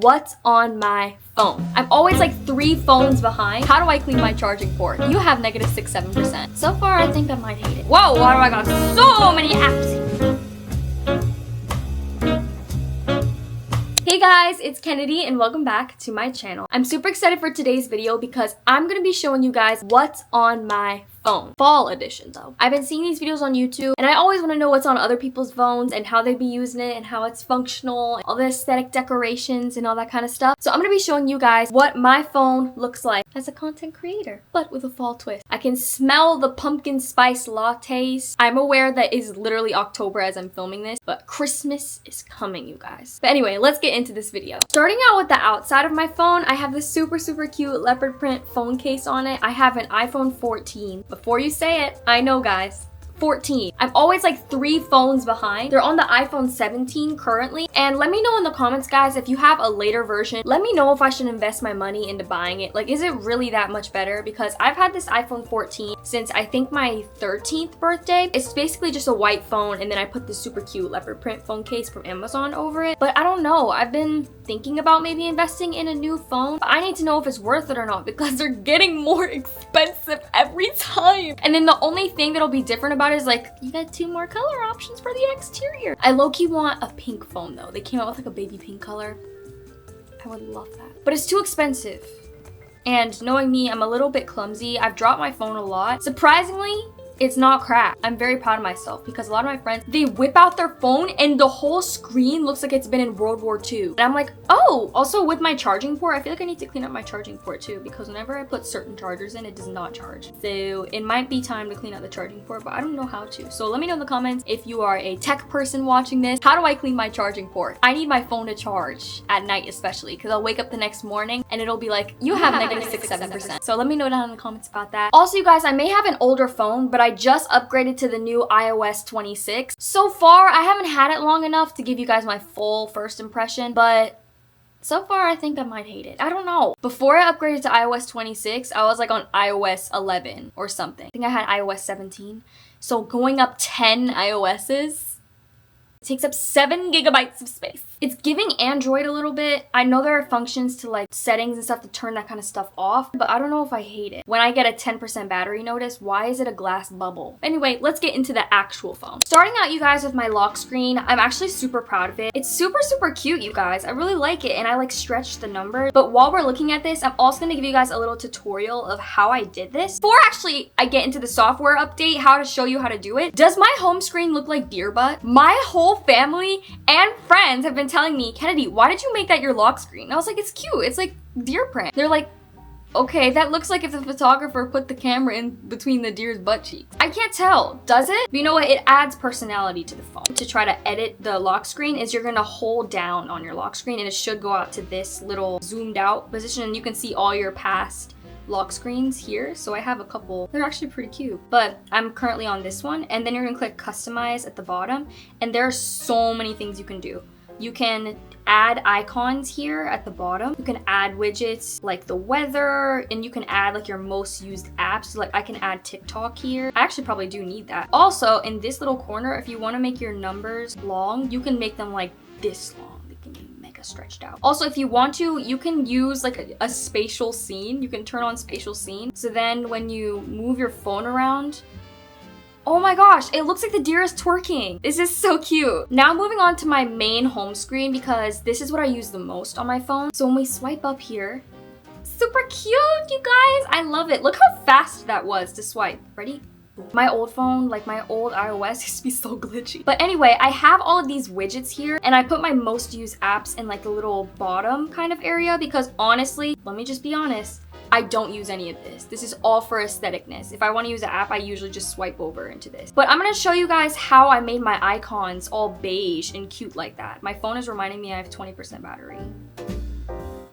What's on my phone? I'm always like 3 phones behind. How do I clean my charging port? You have negative 6-7%. So far, I think I might hate it. Whoa, why do I got so many apps? Hey guys, it's Kennedy and welcome back to my channel. I'm super excited for today's video because I'm gonna be showing you guys what's on my phone. Fall edition though. I've been seeing these videos on YouTube and I always want to know what's on other people's phones and how they be using it and how it's functional, all the aesthetic decorations and all that kind of stuff. So I'm gonna be showing you guys what my phone looks like as a content creator, but with a fall twist. I can smell the pumpkin spice lattes. I'm aware that it's literally October as I'm filming this, but Christmas is coming, you guys. But anyway, let's get into this video. Starting out with the outside of my phone, I have this super cute leopard print phone case on it. I have an iPhone 14. Before you say it, I know guys, 14. I'm always like 3 phones behind. They're on the iPhone 17 currently. And let me know in the comments, guys, if you have a later version. Let me know if I should invest my money into buying it. Like, is it really that much better? Because I've had this iPhone 14 since I think my 13th birthday. It's basically just a white phone and then I put this super cute leopard print phone case from Amazon over it. But I don't know. I've been thinking about maybe investing in a new phone. But I need to know if it's worth it or not because they're getting more expensive every time. And then the only thing that'll be different about it is like, you got 2 more color options for the exterior. I low-key want a pink phone though. They came out with like a baby pink color. I would love that. But it's too expensive. And knowing me, I'm a little bit clumsy. I've dropped my phone a lot. Surprisingly, it's not cracked. I'm very proud of myself because a lot of my friends, they whip out their phone and the whole screen looks like it's been in World War II. And I'm like, oh, also with my charging port, I feel like I need to clean up my charging port too because whenever I put certain chargers in, it does not charge. So it might be time to clean out the charging port, but I don't know how to. So let me know in the comments if you are a tech person watching this. How do I clean my charging port? I need my phone to charge at night especially because I'll wake up the next morning and it'll be like, you have negative 6-7%. So let me know down in the comments about that. Also, you guys, I may have an older phone, but I just upgraded to the new iOS 26. So far, I haven't had it long enough to give you guys my full first impression, but so far, I think I might hate it. I don't know. Before I upgraded to iOS 26, I was like on iOS 11 or something. I think I had iOS 17. So going up 10 iOSs takes up 7 gigabytes of space. It's giving Android a little bit. I know there are functions to like settings and stuff to turn that kind of stuff off, but I don't know if I hate it. When I get a 10% battery notice, why is it a glass bubble? Anyway, let's get into the actual phone. Starting out, you guys, with my lock screen, I'm actually super proud of it. It's super cute, you guys. I really like it and I like stretched the numbers. But while we're looking at this, I'm also gonna give you guys a little tutorial of how I did this. Before actually I get into the software update, how to show you how to do it, does my home screen look like deer butt? My whole family and friends have been telling me, Kennedy, why did you make that your lock screen? And I was like, it's cute. It's like deer print. They're like, okay, that looks like if the photographer put the camera in between the deer's butt cheeks. I can't tell, does it? But you know what? It adds personality to the phone. To try to edit the lock screen is you're gonna hold down on your lock screen and it should go out to this little zoomed out position and you can see all your past lock screens here. So I have a couple. They're actually pretty cute, but I'm currently on this one and then you're gonna click customize at the bottom and there are so many things you can do. You can add icons here at the bottom. You can add widgets like the weather and you can add like your most used apps. So, like I can add TikTok here. I actually probably do need that. Also in this little corner, if you want to make your numbers long, you can make them like this long. They can be mega stretched out. Also, if you want to, you can use like a spatial scene. You can turn on spatial scene. So then when you move your phone around, oh my gosh, it looks like the deer is twerking. This is so cute. Now moving on to my main home screen because this is what I use the most on my phone. So when we swipe up here, super cute, you guys. I love it. Look how fast that was to swipe. Ready? My old phone, like my old iOS, used to be so glitchy. But anyway, I have all of these widgets here and I put my most used apps in like the little bottom kind of area because honestly, let me just be honest, I don't use any of this. This is all for aestheticness. If I want to use an app, I usually just swipe over into this. But I'm going to show you guys how I made my icons all beige and cute like that. My phone is reminding me I have 20% battery.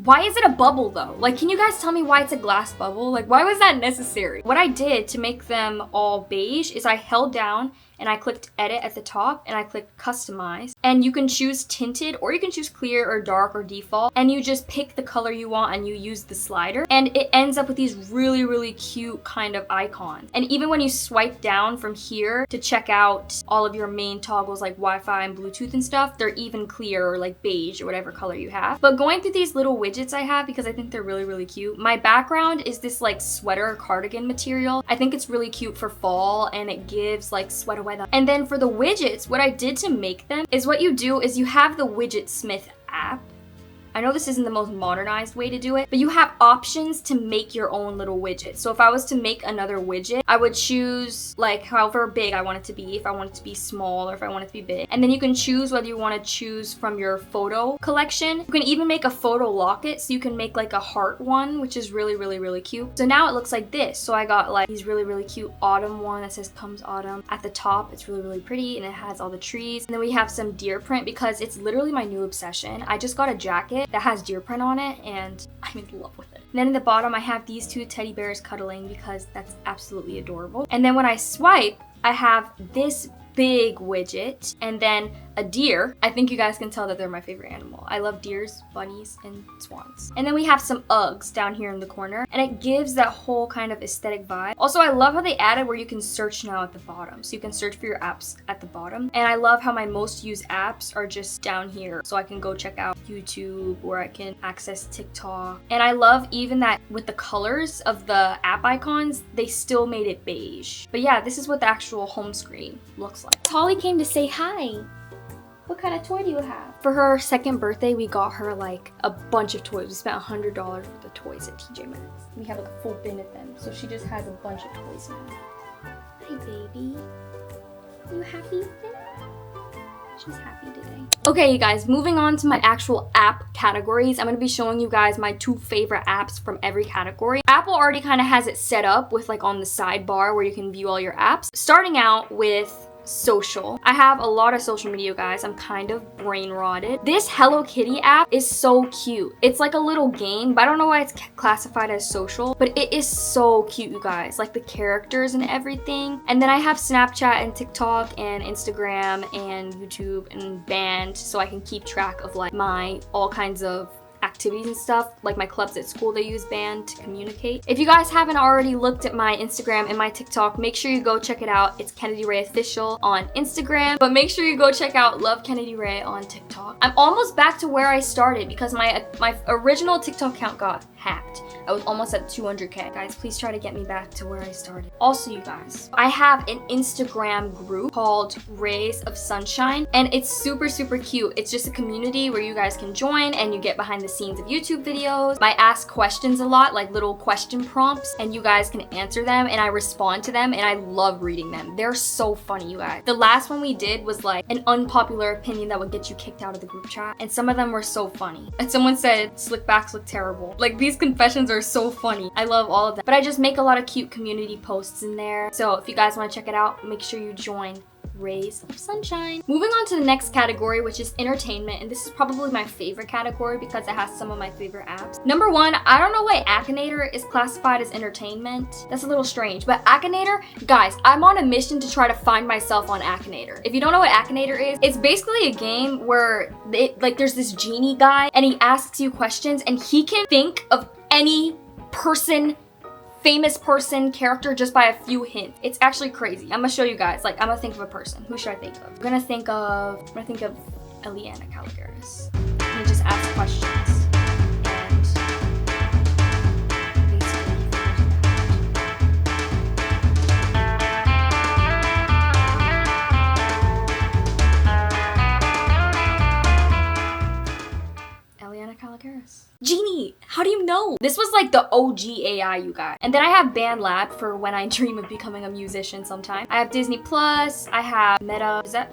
Why is it a bubble though? Like, can you guys tell me why it's a glass bubble? Like, why was that necessary? What I did to make them all beige is I held down and I clicked edit at the top and I clicked customize. And you can choose tinted or you can choose clear or dark or default, and you just pick the color you want and you use the slider, and it ends up with these really cute kind of icons. And even when you swipe down from here to check out all of your main toggles like Wi-Fi and Bluetooth and stuff, they're even clear or like beige or whatever color you have. But going through these little widgets I have because I think they're really cute. My background is this like sweater cardigan material. I think it's really cute for fall and it gives like sweater weather. And then for the widgets, what I did to make them is what you do is you have the Widget Smith app. I know this isn't the most modernized way to do it, but you have options to make your own little widget. So if I was to make another widget, I would choose like however big I want it to be, if I want it to be small or if I want it to be big. And then you can choose whether you want to choose from your photo collection. You can even make a photo locket, so you can make like a heart one, which is really cute. So now it looks like this. So I got like these really cute autumn one that says comes autumn. At the top, it's really pretty and it has all the trees. And then we have some deer print because it's literally my new obsession. I just got a jacket that has deer print on it and I'm in love with it. And then in the bottom I have these two teddy bears cuddling because that's absolutely adorable. And then when I swipe, I have this big widget and then a deer. I think you guys can tell that they're my favorite animal. I love deers, bunnies, and swans. And then we have some Uggs down here in the corner, and it gives that whole kind of aesthetic vibe. Also, I love how they added where you can search now at the bottom. So you can search for your apps at the bottom. And I love how my most used apps are just down here. So I can go check out YouTube or I can access TikTok. And I love even that with the colors of the app icons, they still made it beige. But yeah, this is what the actual home screen looks like. Holly came to say hi. What kind of toy do you have? For her second birthday, we got her like a bunch of toys. We spent $100 worth of toys at TJ Maxx. We have like a full bin of them, so she just has a bunch of toys now. Hi, baby. Are you happy with it? She's happy today. Okay, you guys, moving on to my actual app categories. I'm gonna be showing you guys my 2 favorite apps from every category. Apple already kind of has it set up with like on the sidebar where you can view all your apps. Starting out with social. I have a lot of social media, guys. I'm kind of brain rotted. This Hello Kitty app is so cute. It's like a little game, but I don't know why it's classified as social, but it is so cute, you guys. Like the characters and everything. And then I have Snapchat and TikTok and Instagram and YouTube and Band, so I can keep track of like my all kinds of activities and stuff. Like my clubs at school, they use Band to communicate. If you guys haven't already looked at my Instagram and my TikTok, make sure you go check it out. It's Kennedy Ray Official on Instagram, but make sure you go check out Love Kennedy Ray on TikTok. I'm almost back to where I started because my original TikTok account got hacked. I was almost at 200K. Guys, please try to get me back to where I started. Also, you guys, I have an Instagram group called Rays of Sunshine, and it's super cute. It's just a community where you guys can join and you get behind the scenes of YouTube videos. I ask questions a lot, like little question prompts, and you guys can answer them and I respond to them, and I love reading them. They're so funny, you guys. The last one we did was like an unpopular opinion that would get you kicked out of the group chat, and some of them were so funny. And someone said slick backs look terrible. Like, these confessions are so funny. I love all of them. But I just make a lot of cute community posts in there. So if you guys want to check it out, make sure you join Rays of Sunshine. Moving on to the next category, which is entertainment, and this is probably my favorite category because it has some of my favorite apps. Number 1, I don't know why Akinator is classified as entertainment. That's a little strange, but Akinator, guys, I'm on a mission to try to find myself on Akinator. If you don't know what Akinator is, it's basically a game where there's this genie guy and he asks you questions and he can think of any person, famous person, character just by a few hints. It's actually crazy. I'm gonna show you guys. Like, I'm gonna think of a person. Who should I think of? I'm gonna think of Eliana Caligaris. And just ask questions. Eliana Caligaris. Genie, how do you know? This was like the OG AI, you guys. And then I have BandLab for when I dream of becoming a musician sometime. I have Disney Plus. I have Meta. Is that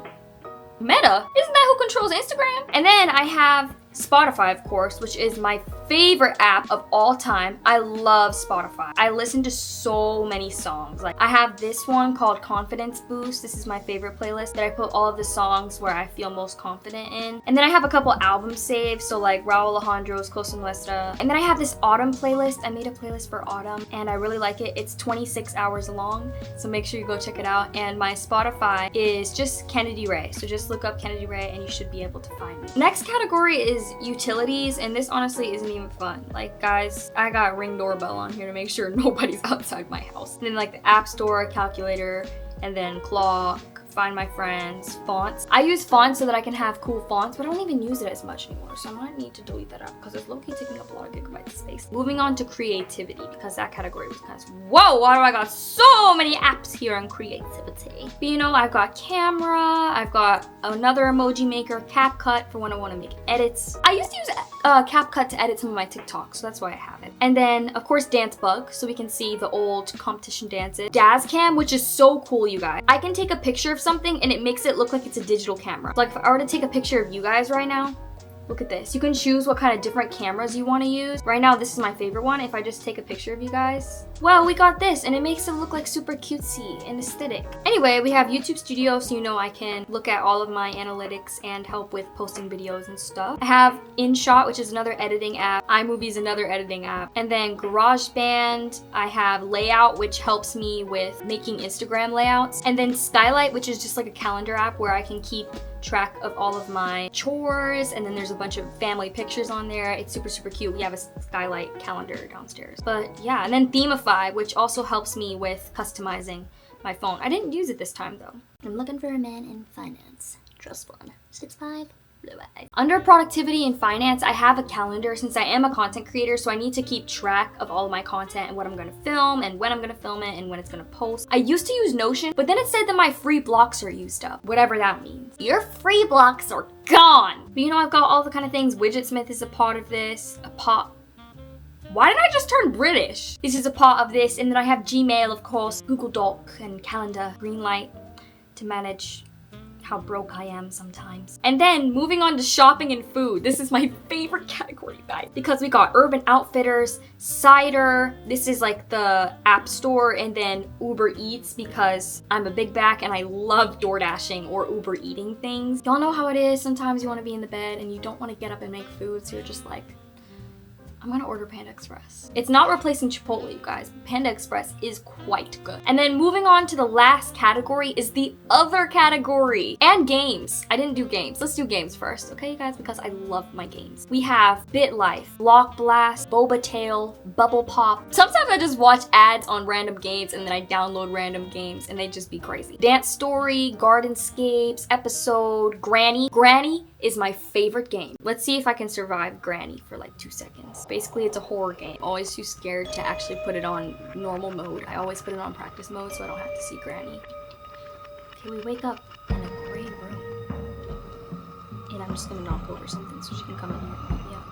Meta? Isn't that who controls Instagram? And then I have Spotify, of course, which is my favorite app of all time. I love Spotify. I listen to so many songs. Like, I have this one called Confidence Boost. This is my favorite playlist that I put all of the songs where I feel most confident in. And then I have a couple albums saved, so like Raul Alejandro's Cosa Nuestra. And then I have this autumn playlist. I made a playlist for autumn and I really like it. It's 26 hours long, so make sure you go check it out. And my Spotify is just Kennedy Ray. So just look up Kennedy Ray and you should be able to find me. Next category is utilities, and this honestly isn't even fun. Like, guys, I got Ring doorbell on here to make sure nobody's outside my house. And then like the App Store, calculator, and then clock, Find My Friends, fonts. I use fonts so that I can have cool fonts, but I don't even use it as much anymore, so I might need to delete that app because it's low-key taking up a lot of gigabytes of space. Moving on to creativity, because that category was kind of, whoa, why do I got so many apps here on creativity? But you know, I've got camera, I've got another emoji maker, CapCut for when I want to make edits. I used to use CapCut to edit some of my TikToks, so that's why I have it. And then, of course, DanceBug, so we can see the old competition dances. Dazcam, which is so cool, you guys. I can take a picture of something and it makes it look like it's a digital camera. Like if I were to take a picture of you guys right now, look at this. You can choose what kind of different cameras you want to use. Right now, this is my favorite one. If I just take a picture of you guys, well, we got this and it makes it look like super cutesy and aesthetic. Anyway, we have YouTube Studio, so you know I can look at all of my analytics and help with posting videos and stuff. I have InShot, which is another editing app. iMovie is another editing app. And then GarageBand, I have Layout, which helps me with making Instagram layouts. And then Skylight, which is just like a calendar app where I can keep track of all of my chores, and then there's a bunch of family pictures on there. It's super, super cute. We have a Skylight calendar downstairs. But yeah, and then Themify, which also helps me with customizing my phone. I didn't use it this time though. I'm looking for a man in finance. Just one. 6'5". Under productivity and finance, I have a calendar since I am a content creator, so I need to keep track of all of my content and what I'm gonna film and when I'm gonna film it and when it's gonna post. I used to use Notion, but then it said that my free blocks are used up, whatever that means. Your free blocks are gone. But you know, I've got all the kind of things. Widgetsmith is a part of this, why did I just turn British? This is a part of this, and then I have Gmail, of course, Google Doc and Calendar, Greenlight to manage how broke I am sometimes. And then moving on to shopping and food. This is my favorite category, guys, because we got Urban Outfitters, Cider. This is like the App Store, and then Uber Eats because I'm a big back and I love door dashing or Uber eating things. Y'all know how it is. Sometimes you want to be in the bed and you don't want to get up and make food, so you're just like, I'm gonna order Panda Express. It's not replacing Chipotle, you guys. Panda Express is quite good. And then moving on to the last category is the other category. And games. I didn't do games. Let's do games first, okay, you guys? Because I love my games. We have BitLife, Block Blast, Boba Tail, Bubble Pop. Sometimes I just watch ads on random games and then I download random games and they just be crazy. Dance Story, Gardenscapes, Episode, Granny. Granny is my favorite game. Let's see if I can survive Granny for like 2 seconds. Basically, it's a horror game. Always too scared to actually put it on normal mode. I always put it on practice mode so I don't have to see Granny. Okay, we wake up in a gray room. And I'm just gonna knock over something so she can come in here and pick me up.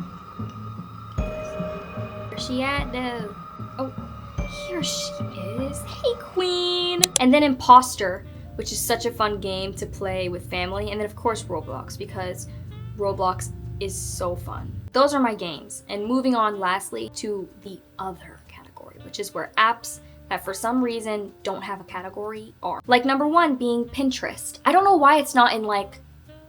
Where's she at though? Oh, here she is. Hey, queen! And then Imposter, which is such a fun game to play with family. And then of course Roblox, because Roblox is so fun. Those are my games. And moving on lastly to the other category, which is where apps that for some reason don't have a category are. Like number one being Pinterest. I don't know why it's not in like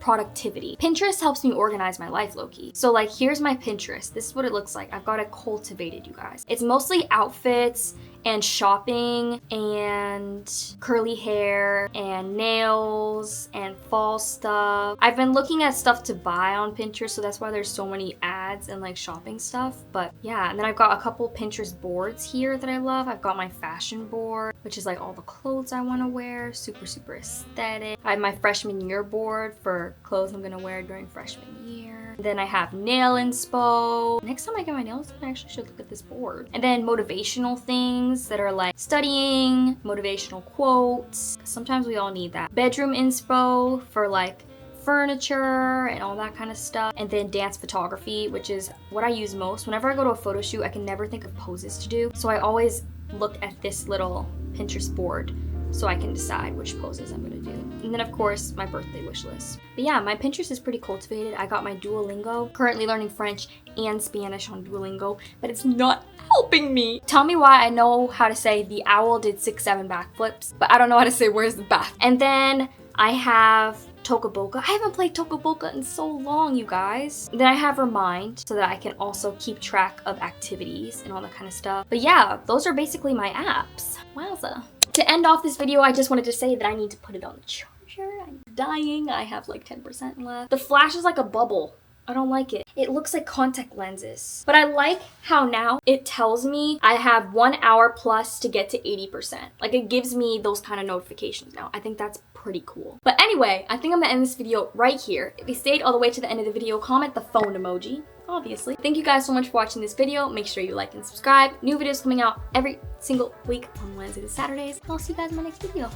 productivity. Pinterest helps me organize my life, low-key. So like here's my Pinterest. This is what it looks like. I've got it cultivated, you guys. It's mostly outfits and shopping and curly hair and nails and fall stuff. I've been looking at stuff to buy on Pinterest, so that's why there's so many ads and like shopping stuff. But yeah, and then I've got a couple Pinterest boards here that I love. I've got my fashion board, which is like all the clothes I want to wear, super, super aesthetic. I have my freshman year board for clothes I'm gonna wear during freshman year. Then I have nail inspo. Next time I get my nails done, I actually should look at this board. And then motivational things that are like studying, motivational quotes. Sometimes we all need that. Bedroom inspo for like furniture and all that kind of stuff. And then dance photography, which is what I use most. Whenever I go to a photo shoot, I can never think of poses to do. So I always look at this little Pinterest board so I can decide which poses I'm gonna do. And then of course, my birthday wish list. But yeah, my Pinterest is pretty cultivated. I got my Duolingo, currently learning French and Spanish on Duolingo, but it's not helping me. Tell me why I know how to say the owl did 6-7 backflips, but I don't know how to say where's the back. And then I have Tokaboka. I haven't played Tokaboka in so long, you guys. Then I have Remind so that I can also keep track of activities and all that kind of stuff. But yeah, those are basically my apps. Wowza. To end off this video, I just wanted to say that I need to put it on the charger. I'm dying. I have like 10% left. The flash is like a bubble. I don't like it. It looks like contact lenses. But I like how now it tells me I have 1 hour plus to get to 80%. Like it gives me those kind of notifications now. I think that's pretty cool. But anyway, I think I'm gonna end this video right here. If you stayed all the way to the end of the video, comment the phone emoji, obviously. Thank you guys so much for watching this video. Make sure you like and subscribe. New videos coming out every single week on Wednesdays and Saturdays. I'll see you guys in my next video.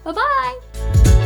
Bye-bye!